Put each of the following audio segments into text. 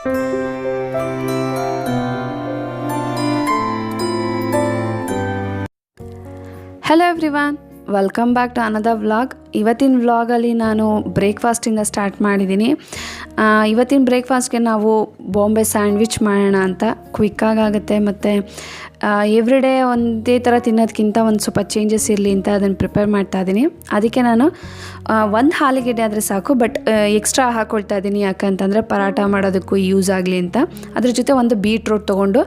Hello everyone, welcome back to another vlog. ಇವತ್ತಿನ ವ್ಲಾಗಲ್ಲಿ ನಾನು ಬ್ರೇಕ್ಫಾಸ್ಟಿಂದ ಸ್ಟಾರ್ಟ್ ಮಾಡಿದ್ದೀನಿ. ಇವತ್ತಿನ ಬ್ರೇಕ್ಫಾಸ್ಟ್ಗೆ ನಾವು ಬಾಂಬೆ ಸ್ಯಾಂಡ್ವಿಚ್ ಮಾಡೋಣ ಅಂತ. ಕ್ವಿಕ್ಕಾಗುತ್ತೆ ಮತ್ತು ಎವ್ರಿಡೇ ಒಂದೇ ಥರ ತಿನ್ನೋದಕ್ಕಿಂತ ಒಂದು ಸ್ವಲ್ಪ ಚೇಂಜಸ್ ಇರಲಿ ಅಂತ ಅದನ್ನು ಪ್ರಿಪೇರ್ ಮಾಡ್ತಾಯಿದ್ದೀನಿ. ಅದಕ್ಕೆ ನಾನು ಒಂದು ಆಲೂಗೆಡ್ಡೆ ಆದರೆ ಸಾಕು, ಬಟ್ ಎಕ್ಸ್ಟ್ರಾ ಹಾಕ್ಕೊಳ್ತಾ ಇದ್ದೀನಿ. ಯಾಕಂತಂದರೆ ಪರಾಟ ಮಾಡೋದಕ್ಕೂ ಯೂಸ್ ಆಗಲಿ ಅಂತ. ಅದ್ರ ಜೊತೆ ಒಂದು ಬೀಟ್ರೂಟ್ ತೊಗೊಂಡು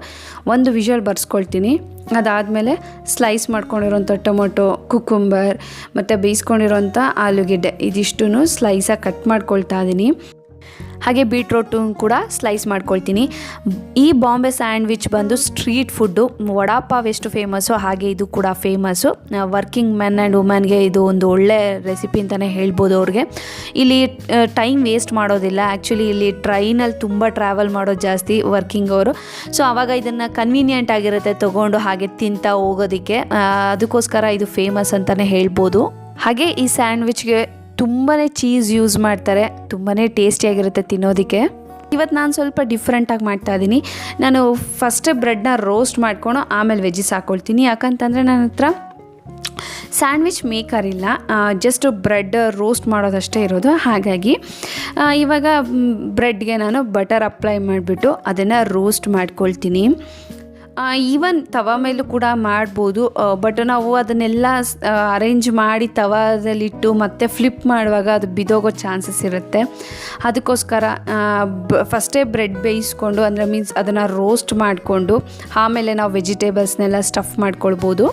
ಒಂದು ವಿಷಲ್ ಬರ್ಸ್ಕೊಳ್ತೀನಿ. ಅದಾದಮೇಲೆ ಸ್ಲೈಸ್ ಮಾಡ್ಕೊಂಡಿರೋಂಥ ಟೊಮೊಟೊ, ಕುಕುಂಬರ್ ಮತ್ತು ಬೇಯಿಸ್ಕೊಂಡಿರೋಂಥ ಆಲೂಗೆಡ್ಡೆ ಇದಿಷ್ಟೂ ಸ್ಲೈಸಾಗಿ ಕಟ್ ಮಾಡ್ಕೊಳ್ತಾ ಇದ್ದೀನಿ. ಹಾಗೆ ಬೀಟ್ರೋಟು ಕೂಡ ಸ್ಲೈಸ್ ಮಾಡ್ಕೊಳ್ತೀನಿ. ಈ ಬಾಂಬೆ ಸ್ಯಾಂಡ್ವಿಚ್ ಬಂದು ಸ್ಟ್ರೀಟ್ ಫುಡ್ಡು. ವಡಾಪಾವ್ ಎಷ್ಟು ಫೇಮಸ್ಸು ಹಾಗೆ ಇದು ಕೂಡ ಫೇಮಸ್ಸು. ವರ್ಕಿಂಗ್ ಮೆನ್ ಆ್ಯಂಡ್ ವುಮೆನ್ಗೆ ಇದು ಒಂದು ಒಳ್ಳೆ ರೆಸಿಪಿ ಅಂತಲೇ ಹೇಳ್ಬೋದು. ಅವ್ರಿಗೆ ಇಲ್ಲಿ ಟೈಮ್ ವೇಸ್ಟ್ ಮಾಡೋದಿಲ್ಲ. ಆ್ಯಕ್ಚುಲಿ ಇಲ್ಲಿ ಟ್ರೈನಲ್ಲಿ ತುಂಬ ಟ್ರಾವೆಲ್ ಮಾಡೋದು ಜಾಸ್ತಿ ವರ್ಕಿಂಗ್ ಅವರು. ಸೊ ಆವಾಗ ಇದನ್ನು ಕನ್ವೀನಿಯೆಂಟ್ ಆಗಿರುತ್ತೆ ತೊಗೊಂಡು ಹಾಗೆ ತಿಂತಾ ಹೋಗೋದಕ್ಕೆ. ಅದಕ್ಕೋಸ್ಕರ ಇದು ಫೇಮಸ್ ಅಂತಲೇ ಹೇಳ್ಬೋದು. ಹಾಗೆ ಈ ಸ್ಯಾಂಡ್ವಿಚ್ಗೆ ತುಂಬಾ ಚೀಸ್ ಯೂಸ್ ಮಾಡ್ತಾರೆ. ತುಂಬಾ ಟೇಸ್ಟಿಯಾಗಿರುತ್ತೆ ತಿನ್ನೋದಕ್ಕೆ. ಇವತ್ತು ನಾನು ಸ್ವಲ್ಪ ಡಿಫ್ರೆಂಟಾಗಿ ಮಾಡ್ತಾಯಿದ್ದೀನಿ. ನಾನು ಫಸ್ಟ್ ಬ್ರೆಡ್ನ ರೋಸ್ಟ್ ಮಾಡ್ಕೊಂಡು ಆಮೇಲೆ ವೆಜ್ಜಿಸ್ ಹಾಕ್ಕೊಳ್ತೀನಿ. ಯಾಕಂತಂದರೆ ನನ್ನ ಹತ್ರ ಸ್ಯಾಂಡ್ವಿಚ್ ಮೇಕರ್ ಇಲ್ಲ, ಜಸ್ಟ್ ಬ್ರೆಡ್ ರೋಸ್ಟ್ ಮಾಡೋದಷ್ಟೇ ಇರೋದು. ಹಾಗಾಗಿ ಇವಾಗ ಬ್ರೆಡ್ಗೆ ನಾನು ಬಟರ್ ಅಪ್ಲೈ ಮಾಡಿಬಿಟ್ಟು ಅದನ್ನು ರೋಸ್ಟ್ ಮಾಡ್ಕೊಳ್ತೀನಿ. ಈವನ್ ತವ ಮೇಲೂ ಕೂಡ ಮಾಡ್ಬೋದು, ಬಟ್ ನಾವು ಅದನ್ನೆಲ್ಲ ಅರೇಂಜ್ ಮಾಡಿ ತವಾದಲ್ಲಿಟ್ಟು ಮತ್ತೆ ಫ್ಲಿಪ್ ಮಾಡುವಾಗ ಅದು ಬಿದೋಗೋ ಚಾನ್ಸಸ್ ಇರುತ್ತೆ. ಅದಕ್ಕೋಸ್ಕರ ಫಸ್ಟೇ ಬ್ರೆಡ್ ಬೇಯಿಸ್ಕೊಂಡು, ಅಂದರೆ ಮೀನ್ಸ್ ಅದನ್ನು ರೋಸ್ಟ್ ಮಾಡಿಕೊಂಡು ಆಮೇಲೆ ನಾವು ವೆಜಿಟೇಬಲ್ಸ್ನೆಲ್ಲ ಸ್ಟಫ್ ಮಾಡ್ಕೊಳ್ಬೋದು.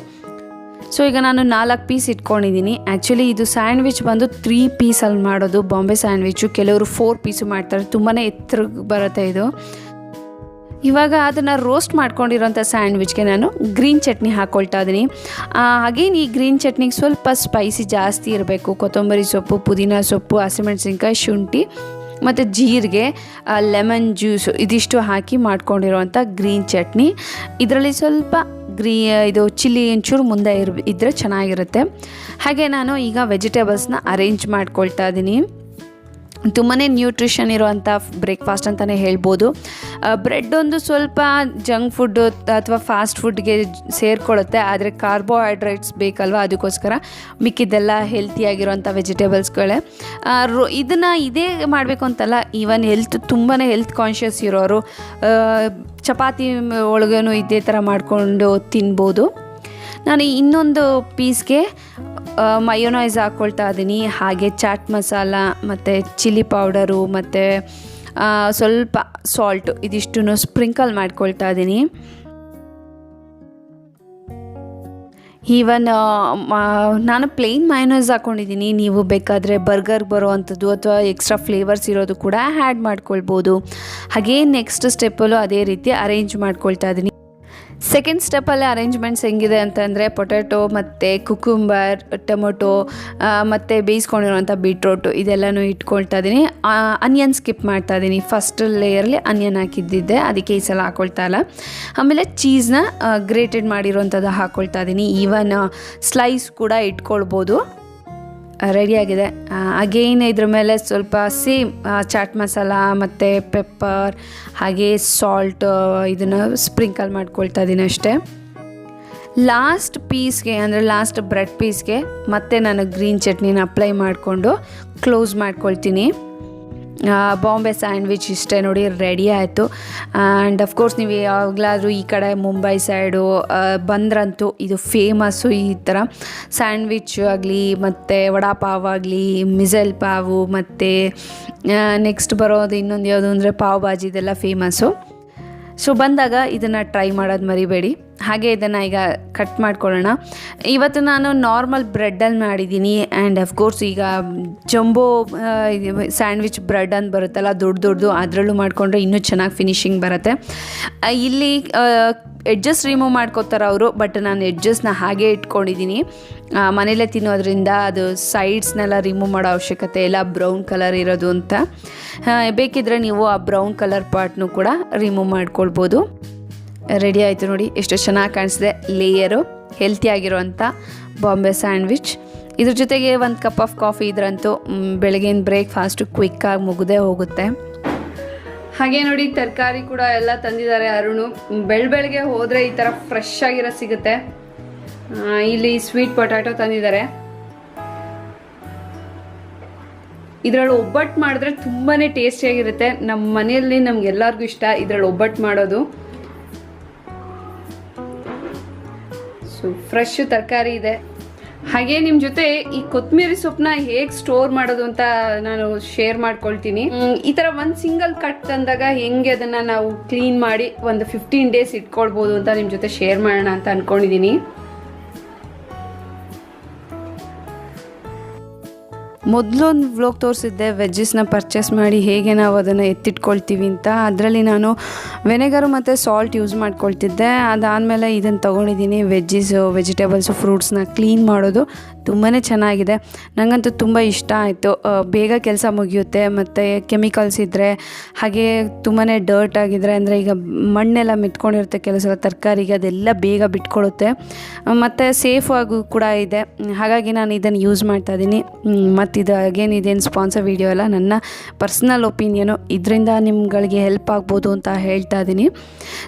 ಸೊ ಈಗ ನಾನು 4 ಪೀಸ್ ಇಟ್ಕೊಂಡಿದ್ದೀನಿ. ಆ್ಯಕ್ಚುಲಿ ಇದು ಸ್ಯಾಂಡ್ವಿಚ್ ಬಂದು 3 ಪೀಸಲ್ಲಿ ಮಾಡೋದು ಬಾಂಬೆ ಸ್ಯಾಂಡ್ವಿಚ್ಚು. ಕೆಲವರು 4 ಪೀಸು ಮಾಡ್ತಾರೆ. ತುಂಬಾ ಎತ್ತರಕ್ಕೆ ಬರುತ್ತೆ ಇದು. ಇವಾಗ ಅದನ್ನು ರೋಸ್ಟ್ ಮಾಡ್ಕೊಂಡಿರೋಂಥ ಸ್ಯಾಂಡ್ವಿಚ್ಗೆ ನಾನು ಗ್ರೀನ್ ಚಟ್ನಿ ಹಾಕ್ಕೊಳ್ತಾ ಇದ್ದೀನಿ. ಅಗೇನ್ ಈ ಗ್ರೀನ್ ಚಟ್ನಿಗೆ ಸ್ವಲ್ಪ ಸ್ಪೈಸಿ ಜಾಸ್ತಿ ಇರಬೇಕು. ಕೊತ್ತಂಬರಿ ಸೊಪ್ಪು, ಪುದೀನ ಸೊಪ್ಪು, ಹಸಿಮೆಣಸಿನ್ಕಾಯಿ, ಶುಂಠಿ ಮತ್ತು ಜೀರಿಗೆ, ಲೆಮನ್ ಜ್ಯೂಸು ಇದಿಷ್ಟು ಹಾಕಿ ಮಾಡ್ಕೊಂಡಿರೋವಂಥ ಗ್ರೀನ್ ಚಟ್ನಿ. ಇದರಲ್ಲಿ ಸ್ವಲ್ಪ ಇದು ಚಿಲ್ಲಿ ಒಂಚೂರು ಮುಂದೆ ಇದ್ದರೆ ಚೆನ್ನಾಗಿರುತ್ತೆ. ಹಾಗೆ ನಾನು ಈಗ ವೆಜಿಟೇಬಲ್ಸ್ನ ಅರೇಂಜ್ ಮಾಡ್ಕೊಳ್ತಾ ಇದ್ದೀನಿ. ತುಂಬಾ ನ್ಯೂಟ್ರಿಷನ್ ಇರುವಂಥ ಬ್ರೇಕ್ಫಾಸ್ಟ್ ಅಂತಲೇ ಹೇಳ್ಬೋದು. ಬ್ರೆಡ್ ಒಂದು ಸ್ವಲ್ಪ ಜಂಕ್ ಫುಡ್ಡು ಅಥವಾ ಫಾಸ್ಟ್ ಫುಡ್ಗೆ ಸೇರಿಕೊಳ್ಳುತ್ತೆ, ಆದರೆ ಕಾರ್ಬೋಹೈಡ್ರೇಟ್ಸ್ ಬೇಕಲ್ವ, ಅದಕ್ಕೋಸ್ಕರ ಮಿಕ್ಕಿದ್ದೆಲ್ಲ ಹೆಲ್ತಿಯಾಗಿರೋಂಥ ವೆಜಿಟೇಬಲ್ಸ್ಗಳೇ. ಇದನ್ನು ಇದೇ ಮಾಡಬೇಕು ಅಂತಲ್ಲ, ಈವನ್ ತುಂಬಾ ಹೆಲ್ತ್ ಕಾನ್ಷಿಯಸ್ ಇರೋರು ಚಪಾತಿ ಒಳಗೇನು ಇದೇ ಥರ ಮಾಡಿಕೊಂಡು ತಿನ್ಬೋದು. ನಾನು ಇನ್ನೊಂದು ಪೀಸ್ಗೆ ಮಯೋನೈಸ್ ಹಾಕ್ಕೊಳ್ತಾ ಇದ್ದೀನಿ. ಹಾಗೆ ಚಾಟ್ ಮಸಾಲ ಮತ್ತು ಚಿಲ್ಲಿ ಪೌಡರು ಮತ್ತು ಸ್ವಲ್ಪ ಸಾಲ್ಟು ಇದಿಷ್ಟು ಸ್ಪ್ರಿಂಕಲ್ ಮಾಡ್ಕೊಳ್ತಾ ಇದ್ದೀನಿ. ಈವನ್ ನಾನು ಪ್ಲೇನ್ ಮಯೋನೈಸ್ ಹಾಕ್ಕೊಂಡಿದ್ದೀನಿ. ನೀವು ಬೇಕಾದರೆ ಬರ್ಗರ್ ಬರೋವಂಥದ್ದು ಅಥವಾ ಎಕ್ಸ್ಟ್ರಾ ಫ್ಲೇವರ್ಸ್ ಇರೋದು ಕೂಡ ಆ್ಯಡ್ ಮಾಡ್ಕೊಳ್ಬೋದು. ಹಾಗೇ ನೆಕ್ಸ್ಟ್ ಸ್ಟೆಪ್ಪಲ್ಲೂ ಅದೇ ರೀತಿ ಅರೇಂಜ್ ಮಾಡ್ಕೊಳ್ತಾ ಇದ್ದೀನಿ. ಸೆಕೆಂಡ್ ಸ್ಟೆಪ್ಪಲ್ಲಿ ಅರೇಂಜ್ಮೆಂಟ್ಸ್ ಹೆಂಗಿದೆ ಅಂತಂದರೆ ಪೊಟ್ಯಾಟೊ ಮತ್ತು ಕುಕುಂಬರ್, ಟೊಮೊಟೊ ಮತ್ತು ಬೇಯಿಸ್ಕೊಂಡಿರೋಂಥ ಬೀಟ್ರೋಟು ಇದೆಲ್ಲನೂ ಇಟ್ಕೊಳ್ತಾ ಇದ್ದೀನಿ. ಆನಿಯನ್ ಸ್ಕಿಪ್ ಮಾಡ್ತಾ ಇದ್ದೀನಿ. ಫಸ್ಟ್ ಲೇಯರ್ಲಿ ಆನಿಯನ್ ಹಾಕಿದ್ದಿದ್ದೆ, ಅದಕ್ಕೆ ಈ ಸಲ ಹಾಕ್ಕೊಳ್ತಾ ಇಲ್ಲ. ಆಮೇಲೆ ಚೀಸ್ನ ಗ್ರೇಟೆಡ್ ಮಾಡಿರೋಂಥದ್ದು ಹಾಕ್ಕೊಳ್ತಾ ಇದ್ದೀನಿ. ಈವನ್ ಸ್ಲೈಸ್ ಕೂಡ ಇಟ್ಕೊಳ್ಬೋದು. ರೆಡಿಯಾಗಿದೆ. ಅಗೇನ್ ಇದ್ರ ಮೇಲೆ ಸ್ವಲ್ಪ ಸೇಮ್ ಚಾಟ್ ಮಸಾಲ ಮತ್ತು ಪೆಪ್ಪರ್ ಹಾಗೆ ಸಾಲ್ಟ್ ಇದನ್ನು ಸ್ಪ್ರಿಂಕಲ್ ಮಾಡ್ಕೊಳ್ತಾ ಇದ್ದೀನಿ ಅಷ್ಟೇ. ಲಾಸ್ಟ್ ಪೀಸ್ಗೆ, ಅಂದರೆ ಲಾಸ್ಟ್ ಬ್ರೆಡ್ ಪೀಸ್ಗೆ ಮತ್ತೆ ನಾನು ಗ್ರೀನ್ ಚಟ್ನಿನ ಅಪ್ಲೈ ಮಾಡಿಕೊಂಡು ಕ್ಲೋಸ್ ಮಾಡ್ಕೊಳ್ತೀನಿ. ಬಾಂಬೆ ಸ್ಯಾಂಡ್ವಿಚ್ ಇಷ್ಟೇ ನೋಡಿ, ರೆಡಿ ಆಯಿತು. ಆ್ಯಂಡ್ ಅಫ್ಕೋರ್ಸ್ ನೀವು ಯಾವಾಗಲಾದರೂ ಈ ಕಡೆ ಮುಂಬೈ ಸೈಡು ಬಂದ್ರಂತೂ ಇದು ಫೇಮಸ್ಸು. ಈ ಥರ ಸ್ಯಾಂಡ್ವಿಚ್ ಆಗಲಿ ಮತ್ತು ವಡಾಪಾವ್ ಆಗಲಿ, ಮಿಸಲ್ ಪಾವು ಮತ್ತು ನೆಕ್ಸ್ಟ್ ಬರೋದು ಇನ್ನೊಂದು ಯಾವುದು ಅಂದರೆ ಪಾವ್ ಭಾಜಿ, ಇದೆಲ್ಲ ಫೇಮಸ್ಸು. ಸೊ ಬಂದಾಗ ಇದನ್ನು ಟ್ರೈ ಮಾಡೋದು ಮರಿಬೇಡಿ. ಹಾಗೆ ಇದನ್ನು ಈಗ ಕಟ್ ಮಾಡ್ಕೊಳ್ಳೋಣ. ಇವತ್ತು ನಾನು ನಾರ್ಮಲ್ ಬ್ರೆಡ್ಡಲ್ಲಿ ಮಾಡಿದ್ದೀನಿ. ಆ್ಯಂಡ್ ಅಫ್ಕೋರ್ಸ್ ಈಗ ಜಂಬೋ ಸ್ಯಾಂಡ್ವಿಚ್ ಬ್ರೆಡ್ ಅಂತ ಬರುತ್ತಲ್ಲ ದೊಡ್ಡದು, ಅದರಲ್ಲೂ ಮಾಡಿಕೊಂಡ್ರೆ ಇನ್ನೂ ಚೆನ್ನಾಗಿ ಫಿನಿಶಿಂಗ್ ಬರುತ್ತೆ. ಇಲ್ಲಿ ಎಡ್ಜಸ್ ರಿಮೂವ್ ಮಾಡ್ಕೋತಾರೆ ಅವರು, ಬಟ್ ನಾನು ಎಡ್ಜಸ್ನ ಹಾಗೆ ಇಟ್ಕೊಂಡಿದ್ದೀನಿ. ಮನೇಲೇ ತಿನ್ನೋದ್ರಿಂದ ಅದು ಸೈಡ್ಸ್ನೆಲ್ಲ ರಿಮೂವ್ ಮಾಡೋ ಅವಶ್ಯಕತೆ ಇಲ್ಲ, ಬ್ರೌನ್ ಕಲರ್ ಇರೋದು ಅಂತ. ಬೇಕಿದ್ರೆ ನೀವು ಆ ಬ್ರೌನ್ ಕಲರ್ ಪಾರ್ಟ್ನು ಕೂಡ ರಿಮೂವ್ ಮಾಡ್ಕೊಳ್ಬೋದು. ರೆಡಿ ಆಯಿತು ನೋಡಿ, ಎಷ್ಟು ಚೆನ್ನಾಗಿ ಕಾಣಿಸಿದೆ ಲೇಯರು. ಹೆಲ್ತಿಯಾಗಿರೋವಂಥ ಬಾಂಬೆ ಸ್ಯಾಂಡ್ವಿಚ್. ಇದ್ರ ಜೊತೆಗೆ ಒಂದು ಕಪ್ ಆಫ್ ಕಾಫಿ ಇದ್ರಂತೂ ಬೆಳಗಿನ ಬ್ರೇಕ್ಫಾಸ್ಟು ಕ್ವಿಕ್ಕಾಗಿ ಮುಗಿದೇ ಹೋಗುತ್ತೆ. ಹಾಗೆ ನೋಡಿ ತರಕಾರಿ ಕೂಡ ಎಲ್ಲ ತಂದಿದ್ದಾರೆ ಅರುಣು. ಬೆಳಗ್ಗೆ ಹೋದರೆ ಈ ಥರ ಫ್ರೆಶ್ ಆಗಿರೋ ಸಿಗುತ್ತೆ. ಇಲ್ಲಿ ಸ್ವೀಟ್ ಪೊಟ್ಯಾಟೊ ತಂದಿದ್ದಾರೆ. ಇದರಲ್ಲಿ ಒಬ್ಬಟ್ಟು ಮಾಡಿದ್ರೆ ತುಂಬಾ ಟೇಸ್ಟಿಯಾಗಿರುತ್ತೆ. ನಮ್ಮ ಮನೆಯಲ್ಲಿ ನಮ್ಗೆಲ್ಲರಿಗೂ ಇಷ್ಟ ಇದರಲ್ಲಿ ಒಬ್ಬಟ್ಟು ಮಾಡೋದು. ಸೊ ಫ್ರೆಶ್ ತರಕಾರಿ ಇದೆ. ಹಾಗೆ ನಿಮ್ಮ ಜೊತೆ ಈ ಕೊತ್ತಂಬರಿ ಸೊಪ್ಪನ್ನ ಹೇಗೆ ಸ್ಟೋರ್ ಮಾಡೋದು ಅಂತ ನಾನು ಶೇರ್ ಮಾಡ್ಕೊಳ್ತೀನಿ. ಈ ಥರ ಒಂದು ಸಿಂಗಲ್ ಕಟ್ ತಂದಾಗ ಹೆಂಗೆ ಅದನ್ನು ನಾವು ಕ್ಲೀನ್ ಮಾಡಿ ಒಂದು 15 days ಇಟ್ಕೊಳ್ಬೋದು ಅಂತ ನಿಮ್ಮ ಜೊತೆ ಶೇರ್ ಮಾಡೋಣ ಅಂತ ಅಂದ್ಕೊಂಡಿದ್ದೀನಿ. ಮೊದಲೊಂದು ವ್ಲಾಗ್ ತೋರಿಸಿದ್ದೆ ವೆಜ್ಜಸ್ನ ಪರ್ಚೇಸ್ ಮಾಡಿ ಹೇಗೆ ನಾವು ಅದನ್ನು ಎತ್ತಿಟ್ಕೊಳ್ತೀವಿ ಅಂತ. ಅದರಲ್ಲಿ ನಾನು ವೆನೆಗರು ಮತ್ತು ಸಾಲ್ಟ್ ಯೂಸ್ ಮಾಡ್ಕೊಳ್ತಿದ್ದೆ. ಅದಾದಮೇಲೆ ಇದನ್ನು ತೊಗೊಂಡಿದ್ದೀನಿ. ವೆಜಿಟೇಬಲ್ಸು ಫ್ರೂಟ್ಸ್ನ ಕ್ಲೀನ್ ಮಾಡೋದು ತುಂಬಾ ಚೆನ್ನಾಗಿದೆ. ನನಗಂತೂ ತುಂಬ ಇಷ್ಟ ಆಯಿತು. ಬೇಗ ಕೆಲಸ ಮುಗಿಯುತ್ತೆ ಮತ್ತು ಕೆಮಿಕಲ್ಸ್ ಇದ್ದರೆ ಹಾಗೆ ತುಂಬಾ ಡರ್ಟ್ ಆಗಿದ್ರೆ ಅಂದರೆ ಈಗ ಮಣ್ಣೆಲ್ಲ ಮೆತ್ಕೊಂಡಿರುತ್ತೆ ಕೆಲಸ ತರಕಾರಿಗೆ, ಅದೆಲ್ಲ ಬೇಗ ಬಿಟ್ಕೊಳ್ಳುತ್ತೆ ಮತ್ತು ಸೇಫ್ ಆಗು ಕೂಡ ಇದೆ. ಹಾಗಾಗಿ ನಾನು ಇದನ್ನು ಯೂಸ್ ಮಾಡ್ತಾಯಿದ್ದೀನಿ. ಮತ್ತು ಇದು ಅಗೇನ್ ಇದೇನು ಸ್ಪಾನ್ಸರ್ ವಿಡಿಯೋ ಅಲ್ಲ, ನನ್ನ ಪರ್ಸ್ನಲ್ ಒಪಿನಿಯನು. ಇದರಿಂದ ನಿಮ್ಗಳಿಗೆ ಹೆಲ್ಪ್ ಆಗ್ಬೋದು ಅಂತ ಹೇಳ್ತಾ ಇದ್ದೀನಿ.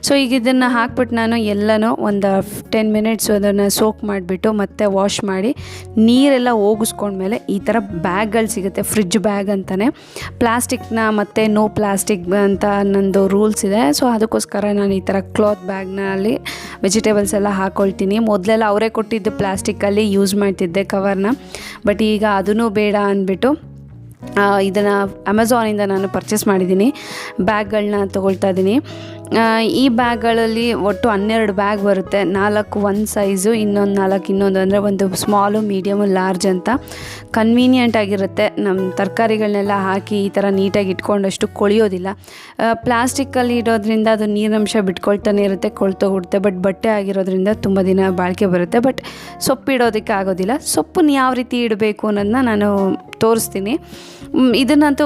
ಸೊ ಈಗ ಇದನ್ನು ಹಾಕ್ಬಿಟ್ಟು ನಾನು ಎಲ್ಲನೂ ಒಂದು 10 minutes ಅದನ್ನು ಸೋಕ್ ಮಾಡಿಬಿಟ್ಟು ಮತ್ತೆ ವಾಶ್ ಮಾಡಿ ನೀರೆಲ್ಲ ಹೋಗಿಸ್ಕೊಂಡ್ಮೇಲೆ ಈ ಥರ ಬ್ಯಾಗ್ಗಳು ಸಿಗುತ್ತೆ, ಫ್ರಿಡ್ಜ್ ಬ್ಯಾಗ್ ಅಂತಲೇ. ಪ್ಲಾಸ್ಟಿಕ್ನ ಮತ್ತು ನೋ ಪ್ಲಾಸ್ಟಿಕ್ ಅಂತ ನಂದು ರೂಲ್ಸ್ ಇದೆ. ಸೊ ಅದಕ್ಕೋಸ್ಕರ ನಾನು ಈ ಥರ ಕ್ಲಾತ್ ಬ್ಯಾಗ್ನಲ್ಲಿ ವೆಜಿಟೇಬಲ್ಸ್ ಎಲ್ಲ ಹಾಕ್ಕೊಳ್ತೀನಿ. ಮೊದಲೆಲ್ಲ ಅವರೇ ಕೊಟ್ಟಿದ್ದು ಪ್ಲಾಸ್ಟಿಕ್ಕಲ್ಲಿ ಯೂಸ್ ಮಾಡ್ತಿದ್ದೆ ಕವರ್ನ, ಬಟ್ ಈಗ ಅದೂ ಬೇಡ ಅಂದ್ಬಿಟ್ಟು ಇದನ್ನು ಅಮೆಝಾನಿಂದ ನಾನು ಪರ್ಚೇಸ್ ಮಾಡಿದ್ದೀನಿ. ಬ್ಯಾಗ್ಗಳನ್ನ ತೊಗೊಳ್ತಾ ಇದ್ದೀನಿ. ಈ ಬ್ಯಾಗ್ಗಳಲ್ಲಿ ಒಟ್ಟು 12 ಬ್ಯಾಗ್ ಬರುತ್ತೆ. 4 ಒಂದು ಸೈಜು, ಇನ್ನೊಂದು 4 ಇನ್ನೊಂದು, ಅಂದರೆ ಒಂದು ಸ್ಮಾಲು, ಮೀಡಿಯಮು, ಲಾರ್ಜ್ ಅಂತ. ಕನ್ವೀನಿಯೆಂಟ್ ಆಗಿರುತ್ತೆ. ನಮ್ಮ ತರಕಾರಿಗಳನ್ನೆಲ್ಲ ಹಾಕಿ ಈ ಥರ ನೀಟಾಗಿ ಇಟ್ಕೊಂಡಷ್ಟು ಕೊಳೆಯೋದಿಲ್ಲ. ಪ್ಲಾಸ್ಟಿಕ್ಕಲ್ಲಿ ಇಡೋದ್ರಿಂದ ಅದು ನೀರಿನಂಶ ಬಿಟ್ಕೊಳ್ತಾನೆ ಇರುತ್ತೆ, ಕೊಳ್ತೋಗ್ಬಿಡುತ್ತೆ. ಬಟ್ ಬಟ್ಟೆ ಆಗಿರೋದ್ರಿಂದ ತುಂಬ ದಿನ ಬಾಳಿಕೆ ಬರುತ್ತೆ. ಬಟ್ ಸೊಪ್ಪು ಇಡೋದಕ್ಕೆ ಆಗೋದಿಲ್ಲ. ಸೊಪ್ಪನ್ನು ಯಾವ ರೀತಿ ಇಡಬೇಕು ಅನ್ನೋದನ್ನ ನಾನು ತೋರಿಸ್ತೀನಿ. ಇದನ್ನಂತೂ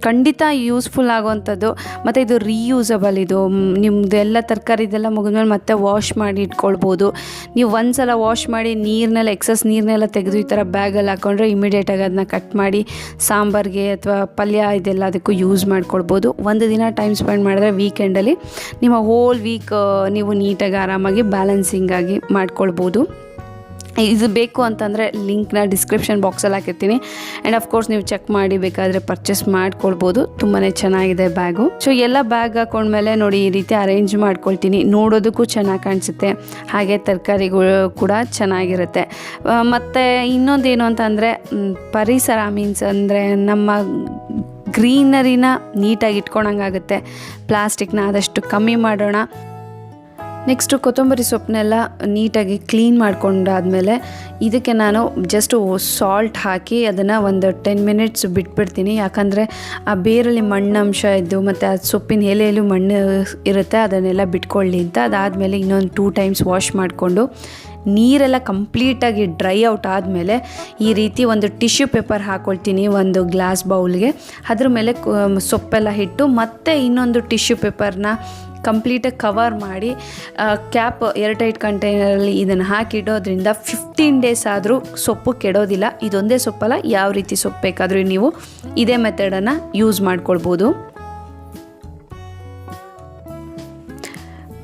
ಖಂಡಿತ ಯೂಸ್ಫುಲ್ ಆಗುವಂಥದ್ದು. ಮತ್ತು ಇದು ರೀಯೂಸಬಲ್. ಇದು ನಿಮ್ಮದೆಲ್ಲ ತರಕಾರಿ ಇದೆಲ್ಲ ಮುಗಿದ್ಮೇಲೆ ಮತ್ತೆ ವಾಶ್ ಮಾಡಿ ಇಟ್ಕೊಳ್ಬೋದು. ನೀವು ಒಂದು ಸಲ ವಾಶ್ ಮಾಡಿ ನೀರನ್ನೆಲ್ಲ ಎಕ್ಸಸ್ ನೀರನ್ನೆಲ್ಲ ತೆಗೆದು ಈ ಥರ ಬ್ಯಾಗಲ್ಲಿ ಹಾಕ್ಕೊಂಡ್ರೆ ಇಮಿಡಿಯೇಟಾಗಿ ಅದನ್ನ ಕಟ್ ಮಾಡಿ ಸಾಂಬಾರಿಗೆ ಅಥವಾ ಪಲ್ಯ ಇದೆಲ್ಲ ಅದಕ್ಕೂ ಯೂಸ್ ಮಾಡ್ಕೊಳ್ಬೋದು. ಒಂದು ದಿನ ಟೈಮ್ ಸ್ಪೆಂಡ್ ಮಾಡಿದ್ರೆ ವೀಕೆಂಡಲ್ಲಿ ನಿಮ್ಮ ಹೋಲ್ ವೀಕ್ ನೀವು ನೀಟಾಗಿ ಆರಾಮಾಗಿ ಬ್ಯಾಲೆನ್ಸಿಂಗಾಗಿ ಮಾಡ್ಕೊಳ್ಬೋದು. ಇದು ಬೇಕು ಅಂತಂದರೆ ಲಿಂಕ್ನ ಡಿಸ್ಕ್ರಿಪ್ಷನ್ ಬಾಕ್ಸಲ್ಲಿ ಹಾಕಿರ್ತೀನಿ. ಆ್ಯಂಡ್ ಅಫ್ಕೋರ್ಸ್ ನೀವು ಚೆಕ್ ಮಾಡಿ ಬೇಕಾದರೆ ಪರ್ಚೇಸ್ ಮಾಡ್ಕೊಳ್ಬೋದು. ತುಂಬಾ ಚೆನ್ನಾಗಿದೆ ಬ್ಯಾಗು. ಸೊ ಎಲ್ಲ ಬ್ಯಾಗ್ ಹಾಕೊಂಡ್ಮೇಲೆ ನೋಡಿ ಈ ರೀತಿ ಅರೇಂಜ್ ಮಾಡ್ಕೊಳ್ತೀನಿ. ನೋಡೋದಕ್ಕೂ ಚೆನ್ನಾಗಿ ಕಾಣಿಸುತ್ತೆ, ಹಾಗೆ ತರಕಾರಿಗಳು ಕೂಡ ಚೆನ್ನಾಗಿರುತ್ತೆ. ಮತ್ತು ಇನ್ನೊಂದೇನು ಅಂತಂದರೆ ಪರಿಸರ ಮೀನ್ಸ್ ಅಂದರೆ ನಮ್ಮ ಗ್ರೀನರಿನ ನೀಟಾಗಿ ಇಟ್ಕೊಳಂಗಾಗುತ್ತೆ. ಪ್ಲಾಸ್ಟಿಕ್ನ ಆದಷ್ಟು ಕಮ್ಮಿ ಮಾಡೋಣ. ನೆಕ್ಸ್ಟು ಕೊತ್ತಂಬರಿ ಸೊಪ್ಪನ್ನೆಲ್ಲ ನೀಟಾಗಿ ಕ್ಲೀನ್ ಮಾಡ್ಕೊಂಡಾದಮೇಲೆ ಇದಕ್ಕೆ ನಾನು ಜಸ್ಟು ಸಾಲ್ಟ್ ಹಾಕಿ ಅದನ್ನು ಒಂದು 10 minutes ಬಿಟ್ಬಿಡ್ತೀನಿ. ಯಾಕಂದರೆ ಆ ಬೇರಲ್ಲಿ ಮಣ್ಣಂಶ ಇದ್ದು ಮತ್ತು ಆ ಸೊಪ್ಪಿನ ಎಲೆಯಲ್ಲೂ ಮಣ್ಣು ಇರುತ್ತೆ, ಅದನ್ನೆಲ್ಲ ಬಿಟ್ಕೊಳ್ಳಿ ಅಂತ. ಅದಾದಮೇಲೆ ಇನ್ನೊಂದು 2 times ವಾಶ್ ಮಾಡಿಕೊಂಡು ನೀರೆಲ್ಲ ಕಂಪ್ಲೀಟಾಗಿ ಡ್ರೈ ಔಟ್ ಆದಮೇಲೆ ಈ ರೀತಿ ಒಂದು ಟಿಶ್ಯೂ ಪೇಪರ್ ಹಾಕ್ಕೊಳ್ತೀನಿ ಒಂದು ಗ್ಲಾಸ್ ಬೌಲ್ಗೆ. ಅದ್ರ ಮೇಲೆ ಸೊಪ್ಪೆಲ್ಲ ಇಟ್ಟು ಮತ್ತೆ ಇನ್ನೊಂದು ಟಿಶ್ಯೂ ಪೇಪರ್ನ ಕಂಪ್ಲೀಟಾಗಿ ಕವರ್ ಮಾಡಿ ಕ್ಯಾಪ್ ಏರ್ಟೈಟ್ ಕಂಟೈನರಲ್ಲಿ ಇದನ್ನು ಹಾಕಿಡೋದ್ರಿಂದ 15 days ಆದರೂ ಸೊಪ್ಪು ಕೆಡೋದಿಲ್ಲ. ಇದೊಂದೇ ಸೊಪ್ಪಲ್ಲ, ಯಾವ ರೀತಿ ಸೊಪ್ಪು ಬೇಕಾದರೂ ನೀವು ಇದೇ ಮೆಥಡನ್ನು ಯೂಸ್ ಮಾಡ್ಕೊಳ್ಬೋದು.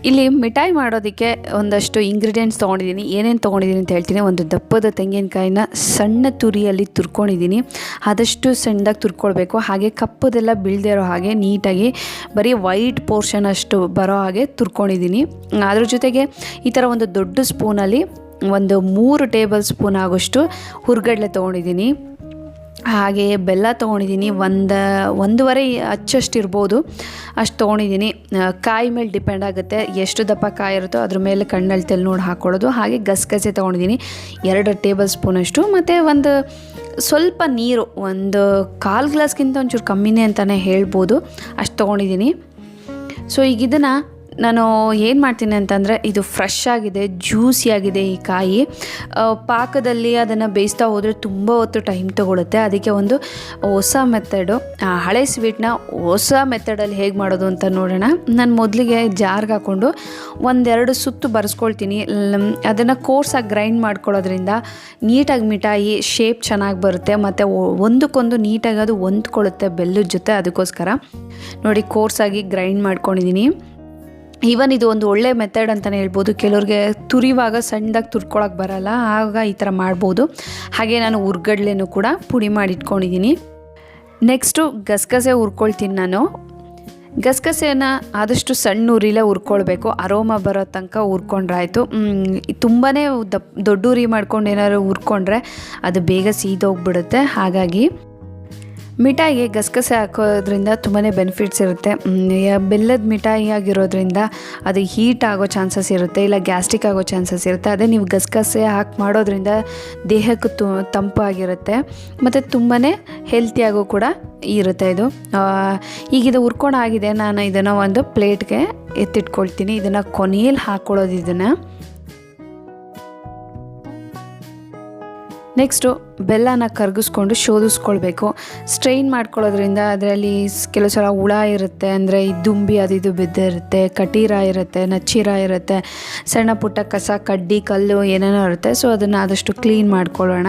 ಇಲ್ಲಿ ಮಿಠಾಯಿ ಮಾಡೋದಕ್ಕೆ ಒಂದಷ್ಟು ಇಂಗ್ರೀಡಿಯೆಂಟ್ಸ್ ತೊಗೊಂಡಿದ್ದೀನಿ. ಏನೇನು ತೊಗೊಂಡಿದ್ದೀನಿ ಅಂತ ಹೇಳ್ತೀನಿ. ಒಂದು ದಪ್ಪದ ತೆಂಗಿನಕಾಯಿನ ಸಣ್ಣ ತುರಿಯಲ್ಲಿ ತುರ್ಕೊಂಡಿದ್ದೀನಿ. ಆದಷ್ಟು ಸಣ್ಣದಾಗಿ ತುರ್ಕೊಳ್ಬೇಕು. ಹಾಗೆ ಕಪ್ಪದೆಲ್ಲ ಬೀಳದೇ ಇರೋ ಹಾಗೆ ನೀಟಾಗಿ ಬರೀ ವೈಟ್ ಪೋರ್ಷನ್ ಅಷ್ಟು ಬರೋ ಹಾಗೆ ತುರ್ಕೊಂಡಿದ್ದೀನಿ. ಅದ್ರ ಜೊತೆಗೆ ಈ ಥರ ಒಂದು ದೊಡ್ಡ ಸ್ಪೂನಲ್ಲಿ ಒಂದು 3 ಟೇಬಲ್ ಸ್ಪೂನ್ ಆಗೋಷ್ಟು ಹುರ್ಗಡ್ಲೆ ತೊಗೊಂಡಿದ್ದೀನಿ. ಹಾಗೆ ಬೆಲ್ಲ ತೊಗೊಂಡಿದ್ದೀನಿ. 1.5 ಅಚ್ಚಷ್ಟು ಇರ್ಬೋದು, ಅಷ್ಟು ತೊಗೊಂಡಿದ್ದೀನಿ. ಕಾಯಿ ಮೇಲೆ ಡಿಪೆಂಡ್ ಆಗುತ್ತೆ, ಎಷ್ಟು ದಪ್ಪ ಕಾಯಿ ಇರುತ್ತೋ ಅದ್ರ ಮೇಲೆ ಕಣ್ಣಲ್ಲಿ ತೆಲ್ ನೋಡಿ ಹಾಕ್ಕೊಳ್ಳೋದು. ಹಾಗೆ ಗಸಗಸೆ ತೊಗೊಂಡಿದ್ದೀನಿ 2 ಟೇಬಲ್ ಸ್ಪೂನಷ್ಟು. ಮತ್ತು ಒಂದು ಸ್ವಲ್ಪ ನೀರು, ಒಂದು 1/4 ಗ್ಲಾಸ್ಗಿಂತ ಒಂಚೂರು ಕಮ್ಮಿನೇ ಅಂತಲೇ ಹೇಳ್ಬೋದು, ಅಷ್ಟು ತೊಗೊಂಡಿದ್ದೀನಿ. ಸೊ ಈಗ ಇದನ್ನು ನಾನು ಏನು ಮಾಡ್ತೀನಿ ಅಂತಂದರೆ, ಇದು ಫ್ರೆಶ್ ಆಗಿದೆ, ಜ್ಯೂಸಿಯಾಗಿದೆ ಈ ಕಾಯಿ. ಪಾಕದಲ್ಲಿ ಅದನ್ನು ಬೇಯಿಸ್ತಾ ಹೋದರೆ ತುಂಬ ಹೊತ್ತು ಟೈಮ್ ತೊಗೊಳುತ್ತೆ. ಅದಕ್ಕೆ ಒಂದು ಹೊಸ ಮೆಥಡು, ಹಳೆ ಸ್ವೀಟ್ನ ಹೊಸ ಮೆಥಡಲ್ಲಿ ಹೇಗೆ ಮಾಡೋದು ಅಂತ ನೋಡೋಣ. ನಾನು ಮೊದಲಿಗೆ ಜಾರ್ಗೆ ಹಾಕ್ಕೊಂಡು ಒಂದೆರಡು ಸುತ್ತು ಬರೆಸ್ಕೊಳ್ತೀನಿ. ಅದನ್ನು ಕೋರ್ಸಾಗಿ ಗ್ರೈಂಡ್ ಮಾಡ್ಕೊಳ್ಳೋದ್ರಿಂದ ನೀಟಾಗಿ ಮಿಠಾಯಿ ಶೇಪ್ ಚೆನ್ನಾಗಿ ಬರುತ್ತೆ ಮತ್ತು ಒಂದಕ್ಕೊಂದು ನೀಟಾಗಿ ಅದು ಹೊಂದ್ಕೊಳ್ಳುತ್ತೆ ಬೆಲ್ಲದ ಜೊತೆ. ಅದಕ್ಕೋಸ್ಕರ ನೋಡಿ ಕೋರ್ಸಾಗಿ ಗ್ರೈಂಡ್ ಮಾಡ್ಕೊಂಡಿದ್ದೀನಿ. ಈವನ್ ಇದು ಒಂದು ಒಳ್ಳೆ ಮೆಥಡ್ ಅಂತಲೇ ಹೇಳ್ಬೋದು. ಕೆಲವ್ರಿಗೆ ತುರಿವಾಗ ಸಣ್ಣದಾಗಿ ತುರ್ಕೊಳಕ್ಕೆ ಬರಲ್ಲ, ಆಗ ಈ ಥರ ಮಾಡ್ಬೋದು. ಹಾಗೆ ನಾನು ಹುರ್ಗಡ್ಲೆನೂ ಕೂಡ ಪುಡಿ ಮಾಡಿ ಇಟ್ಕೊಂಡಿದ್ದೀನಿ. ನೆಕ್ಸ್ಟು ಗಸಗಸೆ ಹುರ್ಕೊಳ್ತೀನಿ ನಾನು. ಗಸಗಸೆನ ಆದಷ್ಟು ಸಣ್ಣ ಉರಿಲೇ ಹುರ್ಕೊಳ್ಬೇಕು, ಅರೋಮಾ ಬರೋ ತನಕ ಹುರ್ಕೊಂಡ್ರಾಯ್ತು. ತುಂಬಾ ದೊಡ್ಡ ಉರಿ ಮಾಡ್ಕೊಂಡು ಏನಾದ್ರು ಹುರ್ಕೊಂಡ್ರೆ ಅದು ಬೇಗ ಸೀದೋಗ್ಬಿಡುತ್ತೆ. ಹಾಗಾಗಿ ಮಿಠಾಯಿಗೆ ಗಸಗಸೆ ಹಾಕೋದ್ರಿಂದ ತುಂಬಾ ಬೆನಿಫಿಟ್ಸ್ ಇರುತ್ತೆ. ಬೆಲ್ಲದ ಮಿಠಾಯಿ ಆಗಿರೋದ್ರಿಂದ ಅದು ಹೀಟ್ ಆಗೋ ಚಾನ್ಸಸ್ ಇರುತ್ತೆ, ಇಲ್ಲ ಗ್ಯಾಸ್ಟ್ರಿಕ್ ಆಗೋ ಚಾನ್ಸಸ್ ಇರುತ್ತೆ. ಅದೇ ನೀವು ಗಸಗಸೆ ಹಾಕಿ ಮಾಡೋದ್ರಿಂದ ದೇಹಕ್ಕೆ ತಂಪಾಗಿರುತ್ತೆ ಮತ್ತು ತುಂಬಾ ಹೆಲ್ತಿಯಾಗೂ ಕೂಡ ಇರುತ್ತೆ ಇದು. ಈಗಿದು ಹುರ್ಕೊಂಡಾಗಿದೆ. ನಾನು ಇದನ್ನು ಒಂದು ಪ್ಲೇಟ್ಗೆ ಎತ್ತಿಟ್ಕೊಳ್ತೀನಿ. ಇದನ್ನು ಕೊನೆಯಲ್ಲಿ ಹಾಕ್ಕೊಳ್ಳೋದು. ಇದನ್ನು ನೆಕ್ಸ್ಟು ಬೆಲ್ಲನ ಕರಗಿಸ್ಕೊಂಡು ಶೋಧಿಸ್ಕೊಳ್ಬೇಕು. ಸ್ಟ್ರೈನ್ ಮಾಡ್ಕೊಳ್ಳೋದ್ರಿಂದ ಅದರಲ್ಲಿ ಕೆಲವು ಸಲ ಹುಳ ಇರುತ್ತೆ, ಅಂದರೆ ಈ ದುಂಬಿ ಅದು ಇದು ಬಿದ್ದಿರುತ್ತೆ, ಕಟೀರ ಇರುತ್ತೆ, ನಚ್ಚಿರ ಇರುತ್ತೆ, ಸಣ್ಣ ಪುಟ್ಟ ಕಸ ಕಡ್ಡಿ ಕಲ್ಲು ಏನೇನೋ ಇರುತ್ತೆ. ಸೊ ಅದನ್ನು ಆದಷ್ಟು ಕ್ಲೀನ್ ಮಾಡ್ಕೊಳ್ಳೋಣ.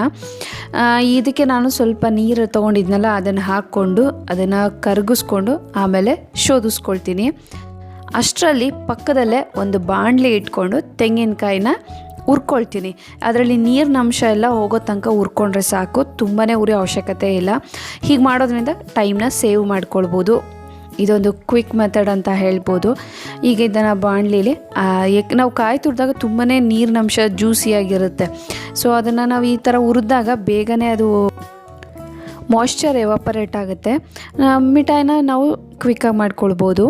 ಇದಕ್ಕೆ ನಾನು ಸ್ವಲ್ಪ ನೀರು ತೊಗೊಂಡಿದ್ನಲ್ಲ ಅದನ್ನು ಹಾಕ್ಕೊಂಡು ಅದನ್ನು ಕರಗಿಸ್ಕೊಂಡು ಆಮೇಲೆ ಶೋಧಿಸ್ಕೊಳ್ತೀನಿ. ಅಷ್ಟರಲ್ಲಿ ಪಕ್ಕದಲ್ಲೇ ಒಂದು ಬಾಣಲಿ ಇಟ್ಕೊಂಡು ತೆಂಗಿನಕಾಯಿನ ಹುರ್ಕೊಳ್ತೀನಿ. ಅದರಲ್ಲಿ ನೀರಿನ ಅಂಶ ಎಲ್ಲ ಹೋಗೋ ತನಕ ಹುರ್ಕೊಂಡ್ರೆ ಸಾಕು, ತುಂಬಾ ಉರಿ ಅವಶ್ಯಕತೆ ಇಲ್ಲ. ಹೀಗೆ ಮಾಡೋದ್ರಿಂದ ಟೈಮ್ನ ಸೇವ್ ಮಾಡ್ಕೊಳ್ಬೋದು. ಇದೊಂದು ಕ್ವಿಕ್ ಮೆಥಡ್ ಅಂತ ಹೇಳ್ಬೋದು. ಈಗ ಇದನ್ನು ಬಾಣಲಿಲಿ ನಾವು ಕಾಯಿ ತುರಿದಾಗ ತುಂಬಾ ನೀರಿನ ಅಂಶ ಜ್ಯೂಸಿಯಾಗಿರುತ್ತೆ. ಸೊ ಅದನ್ನು ನಾವು ಈ ಥರ ಹುರಿದಾಗ ಬೇಗನೆ ಅದು ಮಾಯ್ಶ್ಚರ್ ಎವಾಪರೇಟ್ ಆಗುತ್ತೆ. ಮಿಠಾಯಿನ ನಾವು ಕ್ವಿಕ್ಕಾಗಿ ಮಾಡ್ಕೊಳ್ಬೋದು.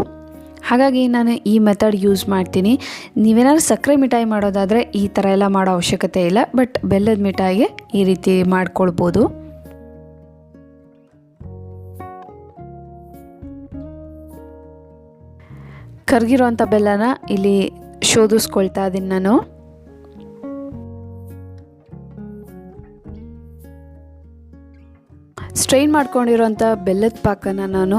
ಹಾಗಾಗಿ ನಾನು ಈ ಮೆಥಡ್ ಯೂಸ್ ಮಾಡ್ತೀನಿ. ನೀವೇನಾದ್ರು ಸಕ್ಕರೆ ಮಿಠಾಯಿ ಮಾಡೋದಾದರೆ ಈ ಥರ ಎಲ್ಲ ಮಾಡೋ ಅವಶ್ಯಕತೆ ಇಲ್ಲ, ಬಟ್ ಬೆಲ್ಲದ ಮಿಠಾಯಿಗೆ ಈ ರೀತಿ ಮಾಡ್ಕೊಳ್ಬೋದು. ಕರಗಿರೋಂಥ ಬೆಲ್ಲನ ಇಲ್ಲಿ ಶೋಧಿಸ್ಕೊಳ್ತಾ ಇದ್ದೀನಿ ನಾನು. ಸ್ಟ್ರೈನ್ ಮಾಡ್ಕೊಂಡಿರೋಂಥ ಬೆಲ್ಲದ ಪಾಕನ ನಾನು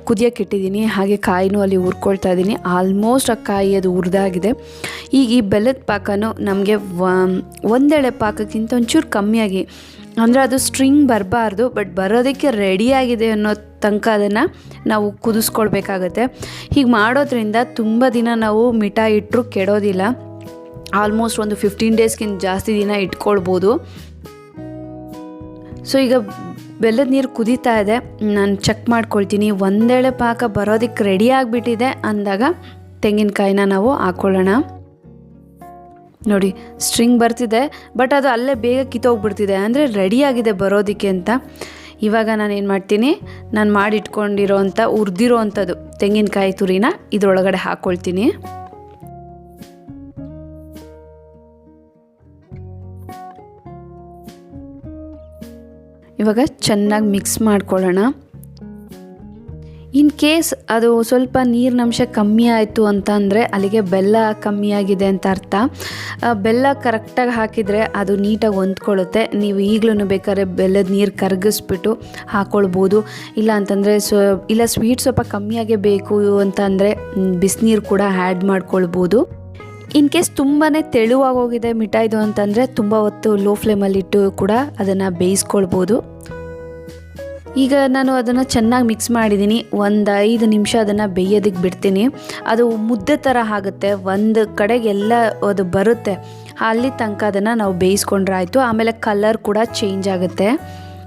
ಕುದಿಯೋಕೆ ಇಟ್ಟಿದ್ದೀನಿ. ಹಾಗೆ ಕಾಯಿನೂ ಅಲ್ಲಿ ಹುರ್ಕೊಳ್ತಾ ಇದ್ದೀನಿ. ಆಲ್ಮೋಸ್ಟ್ ಆ ಕಾಯಿ ಅದು ಹುರಿದಾಗಿದೆ. ಈಗ ಈ ಬೆಲ್ಲದ ಪಾಕನೂ ನಮಗೆ ಒಂದೆಳೆ ಪಾಕಕ್ಕಿಂತ ಒಂಚೂರು ಕಮ್ಮಿಯಾಗಿ, ಅಂದರೆ ಅದು ಸ್ಟ್ರಿಂಗ್ ಬರಬಾರ್ದು, ಬಟ್ ಬರೋದಕ್ಕೆ ರೆಡಿಯಾಗಿದೆ ಅನ್ನೋ ತನಕ ಅದನ್ನು ನಾವು ಕುದಿಸ್ಕೊಳ್ಬೇಕಾಗತ್ತೆ. ಹೀಗೆ ಮಾಡೋದ್ರಿಂದ ತುಂಬ ದಿನ ನಾವು ಮಿಠಾಯಿ ಇಟ್ಟರೂ ಕೆಡೋದಿಲ್ಲ. ಆಲ್ಮೋಸ್ಟ್ ಒಂದು 15 ಡೇಸ್ಗಿಂತ ಜಾಸ್ತಿ ದಿನ ಇಟ್ಕೊಳ್ಬೋದು. ಸೊ ಈಗ ಬೆಲ್ಲದ ನೀರು ಕುದೀತಾ ಇದೆ, ನಾನು ಚೆಕ್ ಮಾಡ್ಕೊಳ್ತೀನಿ. ಒಂದೆಳೆ ಪಾಕ ಬರೋದಕ್ಕೆ ರೆಡಿ ಆಗಿಬಿಟ್ಟಿದೆ ಅಂದಾಗ ತೆಂಗಿನಕಾಯಿನ ನಾವು ಹಾಕ್ಕೊಳ್ಳೋಣ. ನೋಡಿ ಸ್ಟ್ರಿಂಗ್ ಬರ್ತಿದೆ, ಬಟ್ ಅದು ಅಲ್ಲೇ ಬೇಗ ಕಿತ್ತೋಗ್ಬಿಡ್ತಿದೆ, ಅಂದರೆ ರೆಡಿಯಾಗಿದೆ ಬರೋದಕ್ಕೆ ಅಂತ. ಇವಾಗ ನಾನು ಏನು ಮಾಡ್ತೀನಿ, ನಾನು ಮಾಡಿಟ್ಕೊಂಡಿರೋವಂಥ ಹುರಿದಿರೋ ಅಂಥದ್ದು ತೆಂಗಿನಕಾಯಿ ತುರಿನ ಇದರೊಳಗಡೆ ಹಾಕ್ಕೊಳ್ತೀನಿ. ಇವಾಗ ಚೆನ್ನಾಗಿ ಮಿಕ್ಸ್ ಮಾಡ್ಕೊಳ್ಳೋಣ. ಇನ್ ಕೇಸ್ ಅದು ಸ್ವಲ್ಪ ನೀರಿನಂಶ ಕಮ್ಮಿ ಆಯಿತು ಅಂತಂದರೆ ಅಲ್ಲಿಗೆ ಬೆಲ್ಲ ಕಮ್ಮಿಯಾಗಿದೆ ಅಂತ ಅರ್ಥ. ಬೆಲ್ಲ ಕರೆಕ್ಟಾಗಿ ಹಾಕಿದರೆ ಅದು ನೀಟಾಗಿ ಹೊಂದ್ಕೊಳ್ಳುತ್ತೆ. ನೀವು ಈಗಲೂ ಬೇಕಾದ್ರೆ ಬೆಲ್ಲದ ನೀರು ಕರಗಿಸ್ಬಿಟ್ಟು ಹಾಕ್ಕೊಳ್ಬೋದು. ಇಲ್ಲ ಅಂತಂದರೆ ಇಲ್ಲ ಸ್ವೀಟ್ ಸ್ವಲ್ಪ ಕಮ್ಮಿಯಾಗೇ ಬೇಕು ಅಂತಂದರೆ ಬಿಸಿನೀರು ಕೂಡ ಆ್ಯಡ್ ಮಾಡ್ಕೊಳ್ಬೋದು. ಇನ್ ಕೇಸ್ ತುಂಬಾ ತೆಳುವಾಗೋಗಿದೆ ಮಿಠಾಯಿದು ಅಂತಂದರೆ ತುಂಬ ಹೊತ್ತು ಲೋ ಫ್ಲೇಮಲ್ಲಿಟ್ಟು ಕೂಡ ಅದನ್ನು ಬೇಯಿಸ್ಕೊಳ್ಬೋದು. ಈಗ ನಾನು ಅದನ್ನು ಚೆನ್ನಾಗಿ ಮಿಕ್ಸ್ ಮಾಡಿದ್ದೀನಿ. ಒಂದು 5 ನಿಮಿಷ ಅದನ್ನು ಬೇಯೋದಕ್ಕೆ ಬಿಡ್ತೀನಿ. ಅದು ಮುದ್ದೆ ಥರ ಆಗುತ್ತೆ, ಒಂದು ಕಡೆಗೆಲ್ಲ ಅದು ಬರುತ್ತೆ. ಅಲ್ಲಿ ತನಕ ಅದನ್ನು ನಾವು ಬೇಯಿಸ್ಕೊಂಡ್ರೆ ಆಯಿತು. ಆಮೇಲೆ ಕಲರ್ ಕೂಡ ಚೇಂಜ್ ಆಗುತ್ತೆ.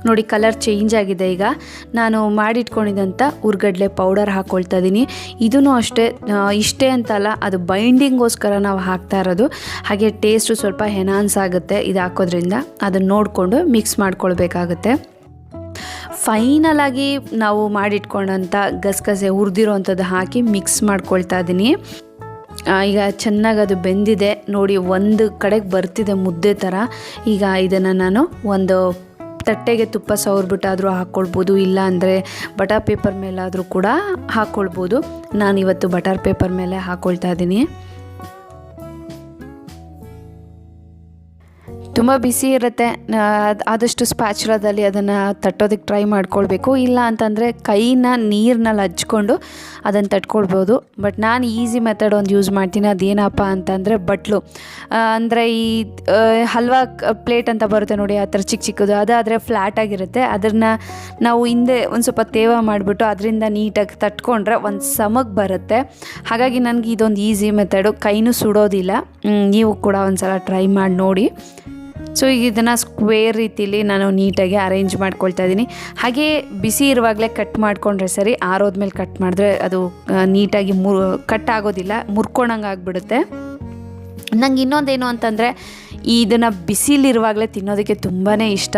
ನೋಡಿ ಕಲರ್ ಚೇಂಜ್ ಆಗಿದೆ. ಈಗ ನಾನು ಮಾಡಿಟ್ಕೊಂಡಿದ್ದಂಥ ಹುರ್ಗಡ್ಲೆ ಪೌಡರ್ ಹಾಕ್ಕೊಳ್ತಾ ಇದ್ದೀನಿ. ಇದೂ ಅಷ್ಟೇ, ಇಷ್ಟೇ ಅಂತಲ್ಲ, ಅದು ಬೈಂಡಿಂಗೋಸ್ಕರ ನಾವು ಹಾಕ್ತಾ ಇರೋದು. ಹಾಗೆ ಟೇಸ್ಟು ಸ್ವಲ್ಪ ಎನ್ಹಾನ್ಸ್ ಆಗುತ್ತೆ ಇದು ಹಾಕೋದ್ರಿಂದ. ಅದನ್ನು ನೋಡಿಕೊಂಡು ಮಿಕ್ಸ್ ಮಾಡ್ಕೊಳ್ಬೇಕಾಗುತ್ತೆ. ಫೈನಲ್ ಆಗಿ ನಾವು ಮಾಡಿಟ್ಕೊಂಡಂಥ ಗಸಗಸೆ ಹುರಿದಿರೋವಂಥದ್ದು ಹಾಕಿ ಮಿಕ್ಸ್ ಮಾಡ್ಕೊಳ್ತಾ ಇದ್ದೀನಿ. ಈಗ ಚೆನ್ನಾಗಿ ಅದು ಬೆಂದಿದೆ ನೋಡಿ, ಒಂದು ಕಡೆಗೆ ಬರ್ತಿದೆ ಮುದ್ದೆ ಥರ. ಈಗ ಇದನ್ನು ನಾನು ಒಂದು ತಟ್ಟೆಗೆ ತುಪ್ಪ ಸವರ್ಬಿಟ್ಟಾದರೂ ಹಾಕ್ಕೊಳ್ಬೋದು, ಇಲ್ಲ ಅಂದರೆ ಬಟರ್ ಪೇಪರ್ ಮೇಲಾದರೂ ಕೂಡ ಹಾಕ್ಕೊಳ್ಬೋದು. ನಾನಿವತ್ತು ಬಟರ್ ಪೇಪರ್ ಮೇಲೆ ಹಾಕ್ಕೊಳ್ತಾ ಇದ್ದೀನಿ. ತುಂಬ ಬಿಸಿ ಇರುತ್ತೆ, ಆದಷ್ಟು ಸ್ಪ್ಯಾಚುಲಾದಲ್ಲಿ ಅದನ್ನು ತಟ್ಟೋದಕ್ಕೆ ಟ್ರೈ ಮಾಡ್ಕೊಳ್ಬೇಕು. ಇಲ್ಲ ಅಂತಂದರೆ ಕೈನ ನೀರಿನಲ್ಲಿ ಹಚ್ಕೊಂಡು ಅದನ್ನು ತಟ್ಕೊಳ್ಬೋದು. ಬಟ್ ನಾನು ಈಸಿ ಮೆಥಡ್ ಒಂದು ಯೂಸ್ ಮಾಡ್ತೀನಿ. ಅದೇನಪ್ಪ ಅಂತಂದರೆ ಬಟ್ಲು, ಅಂದರೆ ಈ ಹಲ್ವಾ ಪ್ಲೇಟ್ ಅಂತ ಬರುತ್ತೆ ನೋಡಿ, ಆ ಥರ ಚಿಕ್ಕ ಚಿಕ್ಕದು, ಅದಾದರೆ ಫ್ಲ್ಯಾಟಾಗಿರುತ್ತೆ. ಅದನ್ನು ನಾವು ಹಿಂದೆ ಒಂದು ಸ್ವಲ್ಪ ತೇವ ಮಾಡಿಬಿಟ್ಟು ಅದರಿಂದ ನೀಟಾಗಿ ತಟ್ಕೊಂಡ್ರೆ ಒಂದು ಸಮಕ್ಕೆ ಬರುತ್ತೆ. ಹಾಗಾಗಿ ನನಗೆ ಇದೊಂದು ಈಸಿ ಮೆಥಡು, ಕೈನೂ ಸುಡೋದಿಲ್ಲ. ನೀವು ಕೂಡ ಒಂದು ಸಲ ಟ್ರೈ ಮಾಡಿ ನೋಡಿ. ಸೊ ಈಗ ಇದನ್ನು ಸ್ಕ್ವೇರ್ ರೀತಿಲಿ ನಾನು ನೀಟಾಗಿ ಅರೇಂಜ್ ಮಾಡ್ಕೊಳ್ತಾ ಇದ್ದೀನಿ. ಹಾಗೆ ಬಿಸಿ ಇರುವಾಗಲೇ ಕಟ್ ಮಾಡಿಕೊಂಡ್ರೆ ಸರಿ, ಆರೋದ್ಮೇಲೆ ಕಟ್ ಮಾಡಿದ್ರೆ ಅದು ನೀಟಾಗಿ ಕಟ್ ಆಗೋದಿಲ್ಲ, ಮುರ್ಕೊಂಡಂಗೆ ಆಗಿಬಿಡುತ್ತೆ. ನಂಗೆ ಇನ್ನೊಂದೇನು ಅಂತಂದರೆ ಇದನ್ನು ಬಿಸಿಲಿರುವಾಗಲೇ ತಿನ್ನೋದಕ್ಕೆ ತುಂಬಾ ಇಷ್ಟ.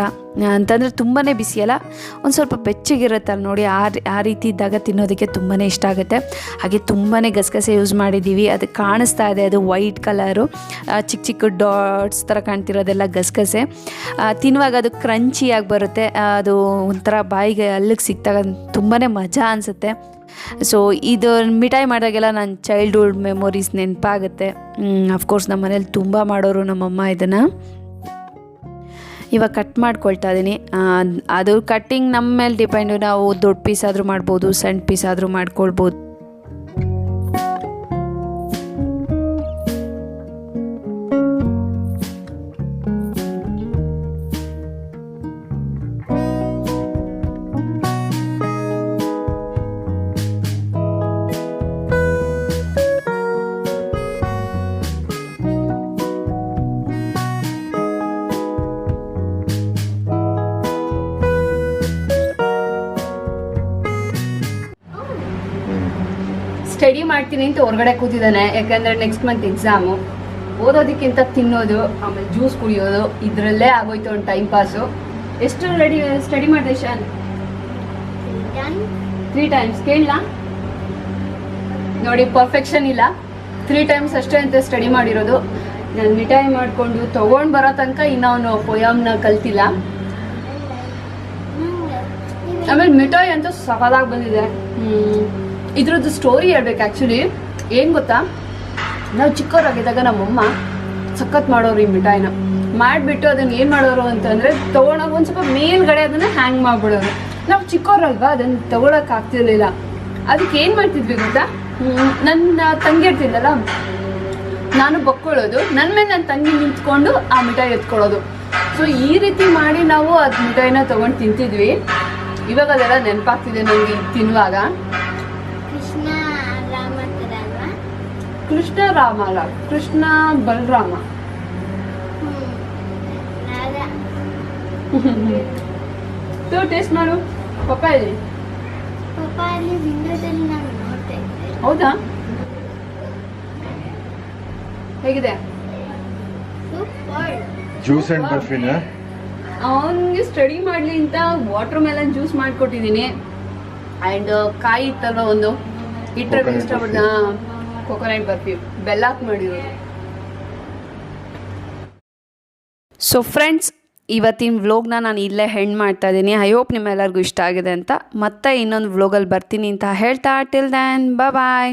ಅಂತಂದರೆ ತುಂಬಾ ಬಿಸಿಯಲ್ಲ, ಒಂದು ಸ್ವಲ್ಪ ಬೆಚ್ಚಗಿರುತ್ತಲ್ಲ ನೋಡಿ, ಆ ರೀತಿ ಇದ್ದಾಗ ತಿನ್ನೋದಕ್ಕೆ ತುಂಬಾ ಇಷ್ಟ ಆಗುತ್ತೆ. ಹಾಗೆ ತುಂಬಾ ಗಸಗಸೆ ಯೂಸ್ ಮಾಡಿದ್ದೀವಿ, ಅದು ಕಾಣಿಸ್ತಾ ಇದೆ, ಅದು ವೈಟ್ ಕಲರು ಚಿಕ್ಕ ಚಿಕ್ಕ ಡಾಟ್ಸ್ ಥರ ಕಾಣ್ತಿರೋದೆಲ್ಲ ಗಸಗಸೆ. ತಿನ್ನುವಾಗ ಅದು ಕ್ರಂಚಿಯಾಗಿ ಬರುತ್ತೆ, ಅದು ಒಂಥರ ಬಾಯಿಗೆ ಅಲ್ಲಿಗೆ ಸಿಕ್ತಾಗ ತುಂಬಾ ಮಜಾ ಅನಿಸುತ್ತೆ. ಸೊ ಇದು ಮಿಠಾಯಿ ಮಾಡಿದಾಗೆಲ್ಲ ನನ್ನ ಚೈಲ್ಡ್ಹುಡ್ ಮೆಮೊರೀಸ್ ನೆನಪಾಗುತ್ತೆ. ಅಫ್ಕೋರ್ಸ್ ನಮ್ಮ ಮನೇಲಿ ತುಂಬ ಮಾಡೋರು ನಮ್ಮಮ್ಮ ಇದನ್ನು. ಇವಾಗ ಕಟ್ ಮಾಡ್ಕೊಳ್ತಾ ಇದ್ದೀನಿ. ಅದು ಕಟ್ಟಿಂಗ್ ನಮ್ಮ ಮೇಲೆ ಡಿಪೆಂಡು, ನಾವು ದೊಡ್ಡ ಪೀಸ್ ಆದರೂ ಮಾಡ್ಬೋದು, ಸಣ್ಣ ಪೀಸ್ ಆದರೂ ಮಾಡ್ಕೊಳ್ಬೋದು. ಸ್ಟಡಿ ಮಾಡ್ತೀನಿ ಅಂತ ಹೊರಗಡೆ ಕೂತಿದ್ದಾನೆ, ಯಾಕಂದರೆ ನೆಕ್ಸ್ಟ್ ಮಂತ್ ಎಕ್ಸಾಮು. ಓದೋದಕ್ಕಿಂತ ತಿನ್ನೋದು, ಆಮೇಲೆ ಜ್ಯೂಸ್ ಕುಡಿಯೋದು, ಇದರಲ್ಲೇ ಆಗೋಯ್ತು ಒಂದು ಟೈಮ್ ಪಾಸು. ಎಷ್ಟು ಸ್ಟಡಿ ಮಾಡಿದೆ ಶಾನ್? 3 times. ಕೇಳಲ್ಲ ನೋಡಿ, ಪರ್ಫೆಕ್ಷನ್ ಇಲ್ಲ, 3 times ಅಷ್ಟೇ ಅಂತ ಸ್ಟಡಿ ಮಾಡಿರೋದು. ನಾನು ಮಿಠಾಯಿ ಮಾಡಿಕೊಂಡು ತೊಗೊಂಡು ಬರೋ ತನಕ ಇನ್ನೂ ಅವನು ಪೊಯಮ್ನ ಕಲ್ತಿಲ್ಲ. ಆಮೇಲೆ ಮಿಠಾಯಿ ಅಂತೂ ಸಫಲಾಗಿ ಬಂದಿದೆ. ಇದ್ರದ್ದು ಸ್ಟೋರಿ ಹೇಳ್ಬೇಕು. ಆ್ಯಕ್ಚುಲಿ ಏನು ಗೊತ್ತಾ, ನಾವು ಚಿಕ್ಕವರಾಗಿದ್ದಾಗ ನಮ್ಮಮ್ಮ ಸಖತ್ ಮಾಡೋರು ಈ ಮಿಠಾಯಿನ. ಮಾಡಿಬಿಟ್ಟು ಅದನ್ನು ಏನು ಮಾಡೋರು ಅಂತಂದರೆ ತೊಗೊಂಡೋಗಿ ಒಂದು ಸ್ವಲ್ಪ ಮೇಲ್ಗಡೆ ಅದನ್ನು ಹ್ಯಾಂಗ್ ಮಾಡಿಬಿಡೋರು. ನಾವು ಚಿಕ್ಕವರಲ್ವಾ, ಅದನ್ನು ತೊಗೊಳಕ್ಕೆ ಆಗ್ತಿರ್ಲಿಲ್ಲ. ಅದಕ್ಕೆ ಏನು ಮಾಡ್ತಿದ್ವಿ ಗೊತ್ತಾ, ನನ್ನ ತಂಗಿ ಇರ್ತಿದ್ದಲ್ಲ, ನಾನು ಬಕ್ಕೊಳ್ಳೋದು, ನನ್ನ ಮೇಲೆ ನನ್ನ ತಂಗಿ ನಿಂತ್ಕೊಂಡು ಆ ಮಿಠಾಯಿ ಎತ್ಕೊಳ್ಳೋದು. ಸೊ ಈ ರೀತಿ ಮಾಡಿ ನಾವು ಅದು ಮಿಠಾಯಿನ ತೊಗೊಂಡು ತಿಂತಿದ್ವಿ. ಇವಾಗ ಅದೆಲ್ಲ ನೆನಪಾಗ್ತಿದೆ ನನಗೆ ತಿನ್ನುವಾಗ. ಕೃಷ್ಣ ರಾಮ ಅಲ್ಲ, ಕೃಷ್ಣ ಬಲರಾಮ. ಟೇಸ್ಟ್ ಮಾಡು. ಪಪ್ಪಾಯಿ ಹೌದಾ, ಹೇಗಿದೆ? ಜ್ಯೂಸ್ ಅಂಡ್ ಬರ್ಫಿನ ಅವನಿಗೆ ಸ್ಟಡಿ ಮಾಡಲಿ ಅಂತ ವಾಟರ್ ಮೆಲನ್ ಜ್ಯೂಸ್ ಮಾಡಿಕೊಟ್ಟಿದ್ದೀನಿ. ಆ್ಯಂಡ್ ಕಾಯಿ ಇತ್ತಲ್ವ ಒಂದು, ಇಟ್ಟರೆ ಇಷ್ಟಪಡ್ದ ಕೊಕೊನಟ್ ಬರ್ಫಿ, ಬೆಲ್ಲ ಹಾಕಿ ಮಾಡಿರೋದು. ಸೊ ಫ್ರೆಂಡ್ಸ್, ಇವತ್ತಿನ ವ್ಲೋಗ್ನ ನಾನು ಇಲ್ಲೇ ಹೆಣ್ಣು ಮಾಡ್ತಾ ಇದ್ದೀನಿ. ಐ ಹೋಪ್ ನಿಮ್ಮೆಲ್ಲರಿಗೂ ಇಷ್ಟ ಆಗಿದೆ ಅಂತ. ಮತ್ತೆ ಇನ್ನೊಂದು ವ್ಲೋಗಲ್ಲಿ ಬರ್ತೀನಿ ಅಂತ ಹೇಳ್ತಾ, ಟಿಲ್ ದೆನ್ ಬಾಯ್.